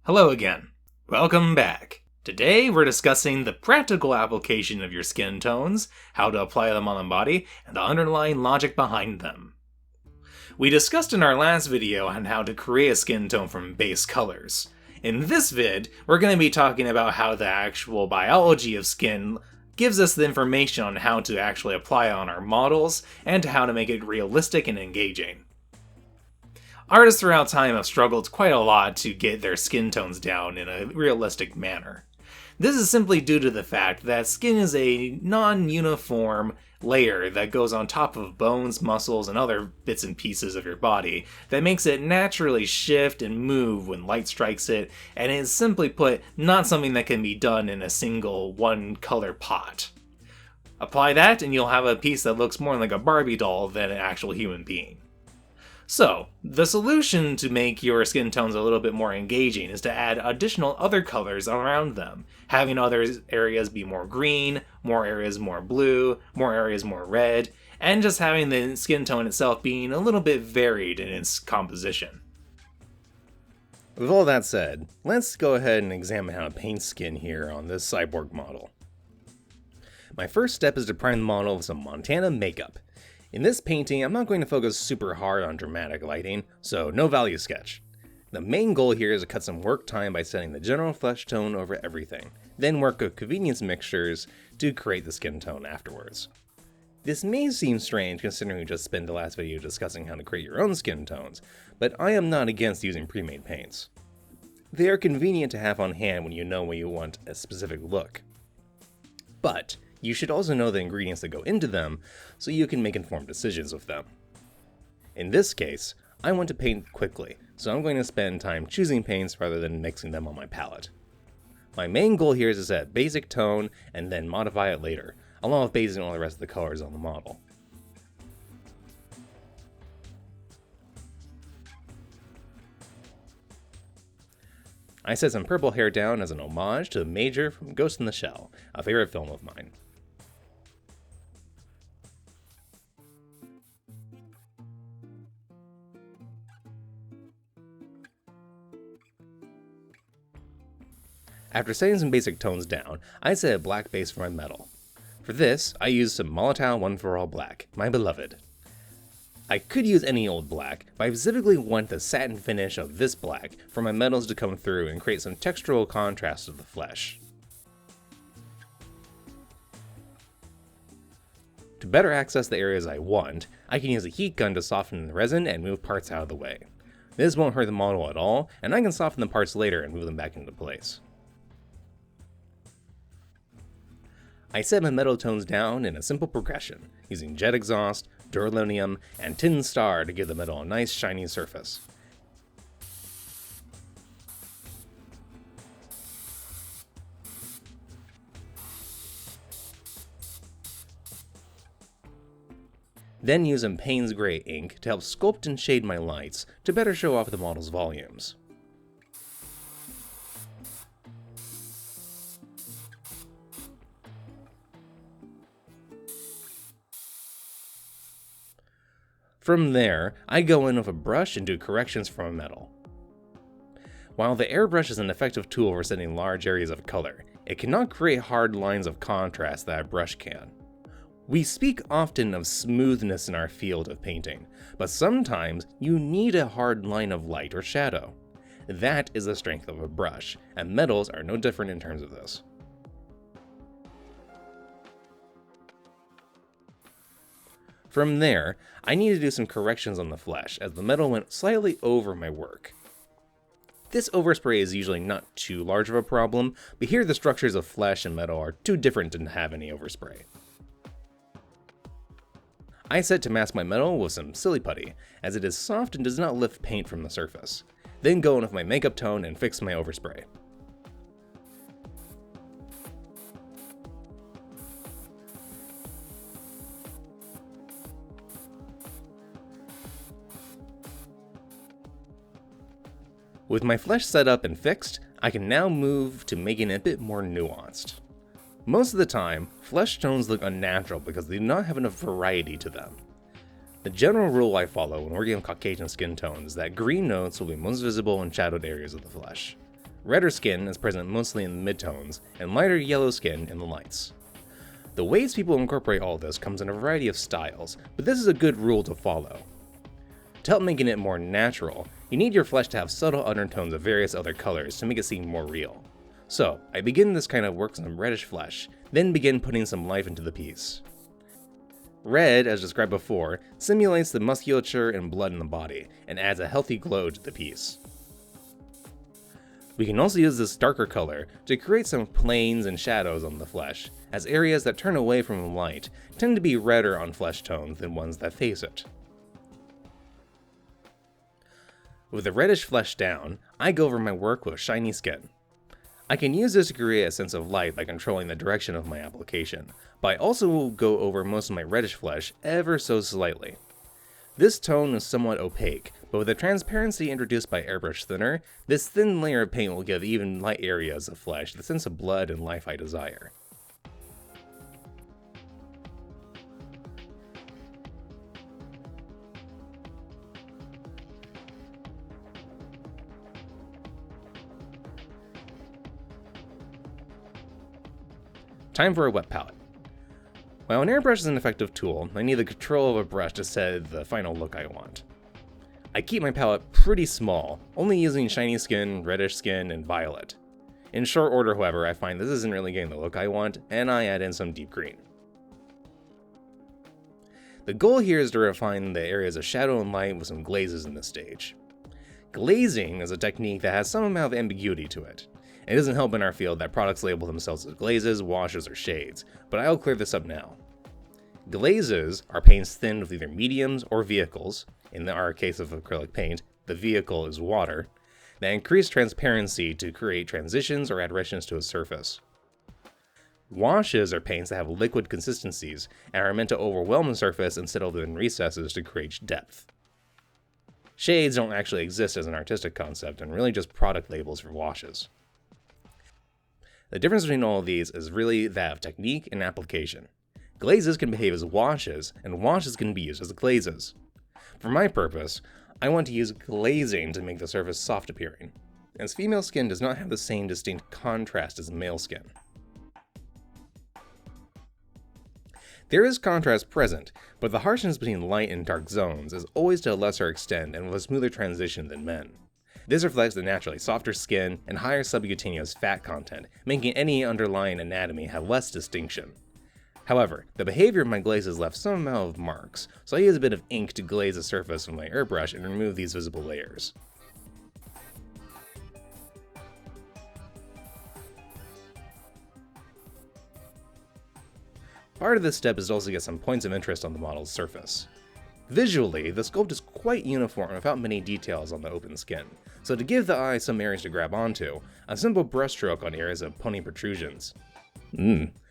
Hello again. Welcome back. Today we're discussing the practical application of your skin tones, how to apply them on the body, and the underlying logic behind them. We discussed in our last video on how to create a skin tone from base colors. In this vid, we're going to be talking about how the actual biology of skin gives us the information on how to actually apply it on our models, and how to make it realistic and engaging. Artists throughout time have struggled quite a lot to get their skin tones down in a realistic manner. This is simply due to the fact that skin is a non-uniform layer that goes on top of bones, muscles, and other bits and pieces of your body that makes it naturally shift and move when light strikes it, and is simply put not something that can be done in a single one-color pot. Apply that and you'll have a piece that looks more like a Barbie doll than an actual human being. So, the solution to make your skin tones a little bit more engaging is to add additional other colors around them, having other areas be more green, more areas more blue, more areas more red, and just having the skin tone itself being a little bit varied in its composition. With all that said, let's go ahead and examine how to paint skin here on this cyborg model. My first step is to prime the model with some Montana makeup. In this painting, I'm not going to focus super hard on dramatic lighting, so no value sketch. The main goal here is to cut some work time by setting the general flesh tone over everything, then work with convenience mixtures to create the skin tone afterwards. This may seem strange considering we just spent the last video discussing how to create your own skin tones, but I am not against using pre-made paints. They are convenient to have on hand when you know when you want a specific look. But you should also know the ingredients that go into them, so you can make informed decisions with them. In this case, I want to paint quickly, so I'm going to spend time choosing paints rather than mixing them on my palette. My main goal here is to set basic tone and then modify it later, along with basing all the rest of the colors on the model. I set some purple hair down as an homage to the Major from Ghost in the Shell, a favorite film of mine. After setting some basic tones down, I set a black base for my metal. For this, I used some Molotov 1-for-All Black, my beloved. I could use any old black, but I specifically want the satin finish of this black for my metals to come through and create some textural contrast to the flesh. To better access the areas I want, I can use a heat gun to soften the resin and move parts out of the way. This won't hurt the model at all, and I can soften the parts later and move them back into place. I set my metal tones down in a simple progression, using jet exhaust, duraluminium, and tin star to give the metal a nice shiny surface. Then use some Payne's Gray ink to help sculpt and shade my lights to better show off the model's volumes. From there, I go in with a brush and do corrections from a metal. While the airbrush is an effective tool for setting large areas of color, it cannot create hard lines of contrast that a brush can. We speak often of smoothness in our field of painting, but sometimes you need a hard line of light or shadow. That is the strength of a brush, and metals are no different in terms of this. From there, I need to do some corrections on the flesh, as the metal went slightly over my work. This overspray is usually not too large of a problem, but here the structures of flesh and metal are too different to have any overspray. I set to mask my metal with some silly putty, as it is soft and does not lift paint from the surface. Then go in with my makeup tone and fix my overspray. With my flesh set up and fixed, I can now move to making it a bit more nuanced. Most of the time, flesh tones look unnatural because they do not have enough variety to them. The general rule I follow when working on Caucasian skin tones is that green notes will be most visible in shadowed areas of the flesh. Redder skin is present mostly in the midtones, and lighter yellow skin in the lights. The ways people incorporate all this comes in a variety of styles, but this is a good rule to follow. To help making it more natural, you need your flesh to have subtle undertones of various other colors to make it seem more real. So, I begin this kind of work on some reddish flesh, then begin putting some life into the piece. Red, as described before, simulates the musculature and blood in the body, and adds a healthy glow to the piece. We can also use this darker color to create some planes and shadows on the flesh, as areas that turn away from light tend to be redder on flesh tones than ones that face it. With the reddish flesh down, I go over my work with shiny skin. I can use this to create a sense of light by controlling the direction of my application, but I also will go over most of my reddish flesh ever so slightly. This tone is somewhat opaque, but with the transparency introduced by airbrush thinner, this thin layer of paint will give even light areas of flesh the sense of blood and life I desire. Time for a wet palette. While an airbrush is an effective tool, I need the control of a brush to set the final look I want. I keep my palette pretty small, only using shiny skin, reddish skin, and violet. In short order, however, I find this isn't really getting the look I want, and I add in some deep green. The goal here is to refine the areas of shadow and light with some glazes in this stage. Glazing is a technique that has some amount of ambiguity to it. It doesn't help in our field that products label themselves as glazes, washes, or shades, but I'll clear this up now. Glazes are paints thinned with either mediums or vehicles. In our case of acrylic paint, the vehicle is water, that increase transparency to create transitions or add richness to a surface. Washes are paints that have liquid consistencies and are meant to overwhelm the surface instead of in recesses to create depth. Shades don't actually exist as an artistic concept and really just product labels for washes. The difference between all of these is really that of technique and application. Glazes can behave as washes, and washes can be used as glazes. For my purpose, I want to use glazing to make the surface soft appearing, as female skin does not have the same distinct contrast as male skin. There is contrast present, but the harshness between light and dark zones is always to a lesser extent and with a smoother transition than men. This reflects the naturally softer skin and higher subcutaneous fat content, making any underlying anatomy have less distinction. However, the behavior of my glazes left some amount of marks, so I use a bit of ink to glaze the surface with my airbrush and remove these visible layers. Part of this step is to also get some points of interest on the model's surface. Visually, the sculpt is quite uniform without many details on the open skin, so to give the eye some areas to grab onto, a simple brushstroke on areas of pony protrusions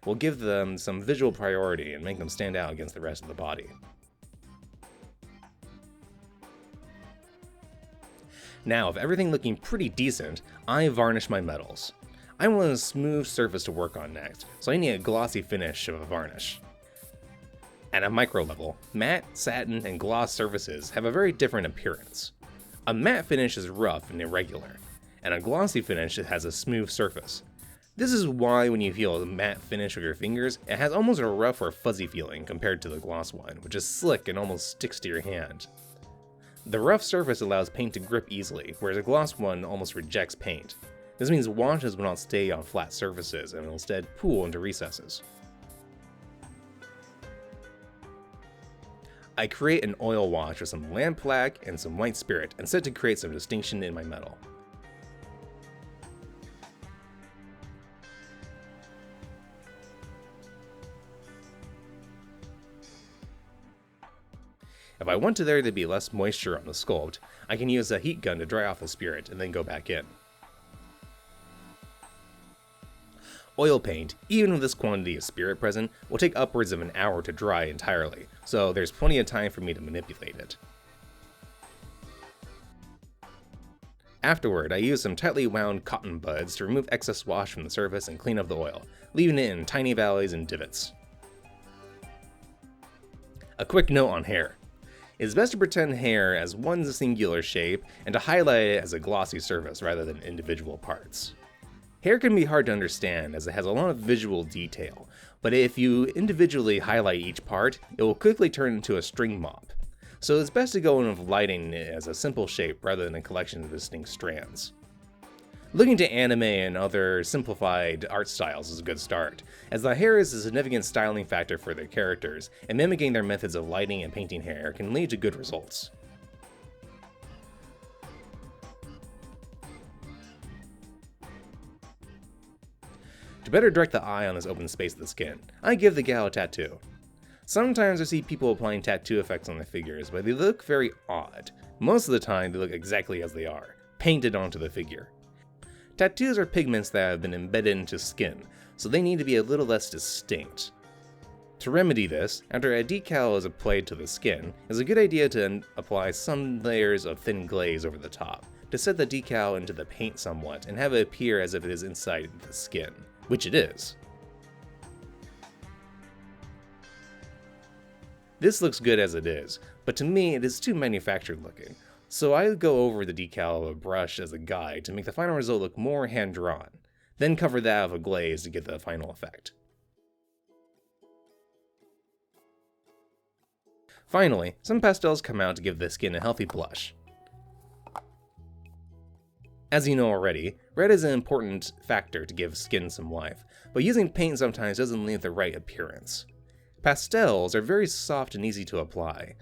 will give them some visual priority and make them stand out against the rest of the body. Now, with everything looking pretty decent, I varnish my metals. I want a smooth surface to work on next, so I need a glossy finish of a varnish. At a micro level, matte, satin, and gloss surfaces have a very different appearance. A matte finish is rough and irregular, and a glossy finish has a smooth surface. This is why when you feel a matte finish with your fingers, it has almost a rough or fuzzy feeling compared to the gloss one, which is slick and almost sticks to your hand. The rough surface allows paint to grip easily, whereas a gloss one almost rejects paint. This means washes will not stay on flat surfaces and will instead pool into recesses. I create an oil wash with some lamp black and some white spirit and set to create some distinction in my metal. If I want there to be less moisture on the sculpt, I can use a heat gun to dry off the spirit and then go back in. Oil paint, even with this quantity of spirit present, will take upwards of an hour to dry entirely, so there's plenty of time for me to manipulate it. Afterward, I use some tightly wound cotton buds to remove excess wash from the surface and clean up the oil, leaving it in tiny valleys and divots. A quick note on hair. It's best to pretend hair as one singular shape and to highlight it as a glossy surface rather than individual parts. Hair can be hard to understand as it has a lot of visual detail, but if you individually highlight each part, it will quickly turn into a string mop. So it's best to go in with lighting it as a simple shape rather than a collection of distinct strands. Looking to anime and other simplified art styles is a good start, as the hair is a significant styling factor for their characters, and mimicking their methods of lighting and painting hair can lead to good results. To better direct the eye on this open space of the skin, I give the gal a tattoo. Sometimes I see people applying tattoo effects on their figures, but they look very odd. Most of the time they look exactly as they are, painted onto the figure. Tattoos are pigments that have been embedded into skin, so they need to be a little less distinct. To remedy this, after a decal is applied to the skin, it's a good idea to apply some layers of thin glaze over the top, to set the decal into the paint somewhat and have it appear as if it is inside the skin, which it is. This looks good as it is, but to me it is too manufactured looking, so I go over the decal with a brush as a guide to make the final result look more hand-drawn, then cover that with a glaze to get the final effect. Finally, some pastels come out to give the skin a healthy blush. As you know already, red is an important factor to give skin some life, but using paint sometimes doesn't leave the right appearance. Pastels are very soft and easy to apply.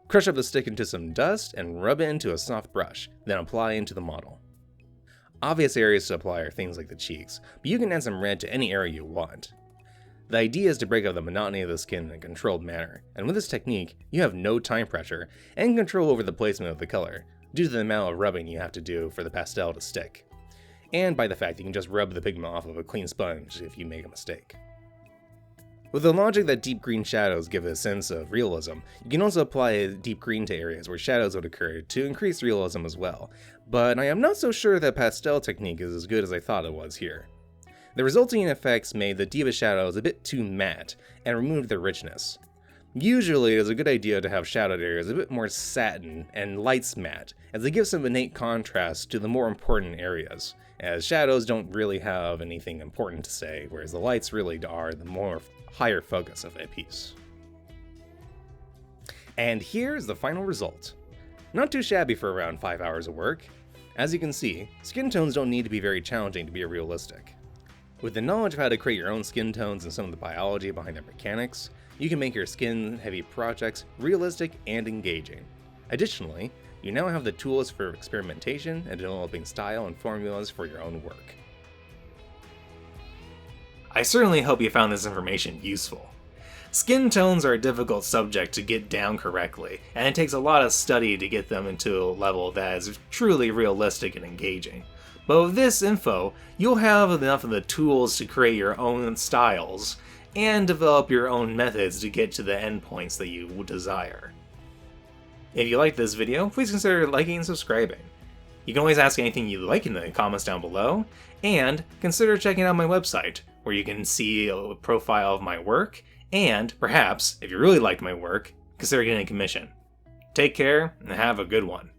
Crush up the stick into some dust and rub it into a soft brush, then apply into the model. Obvious areas to apply are things like the cheeks, but you can add some red to any area you want. The idea is to break up the monotony of the skin in a controlled manner, and with this technique, you have no time pressure and control over the placement of the color, due to the amount of rubbing you have to do for the pastel to stick, and by the fact you can just rub the pigment off of a clean sponge if you make a mistake. With the logic that deep green shadows give a sense of realism, you can also apply deep green to areas where shadows would occur to increase realism as well, but I am not so sure that pastel technique is as good as I thought it was here. The resulting effects made the deepest shadows a bit too matte, and removed their richness. Usually it is a good idea to have shadowed areas a bit more satin and lights matte, as they give some innate contrast to the more important areas, as shadows don't really have anything important to say, whereas the lights really are the more higher focus of a piece. And here's the final result. Not too shabby for around 5 hours of work. As you can see, skin tones don't need to be very challenging to be realistic. With the knowledge of how to create your own skin tones and some of the biology behind their mechanics, you can make your skin-heavy projects realistic and engaging. Additionally, you now have the tools for experimentation and developing style and formulas for your own work. I certainly hope you found this information useful. Skin tones are a difficult subject to get down correctly, and it takes a lot of study to get them into a level that is truly realistic and engaging. But with this info, you'll have enough of the tools to create your own styles, and develop your own methods to get to the endpoints that you desire. If you liked this video, please consider liking and subscribing. You can always ask anything you'd like in the comments down below, and consider checking out my website, where you can see a profile of my work, and perhaps, if you really liked my work, consider getting a commission. Take care, and have a good one.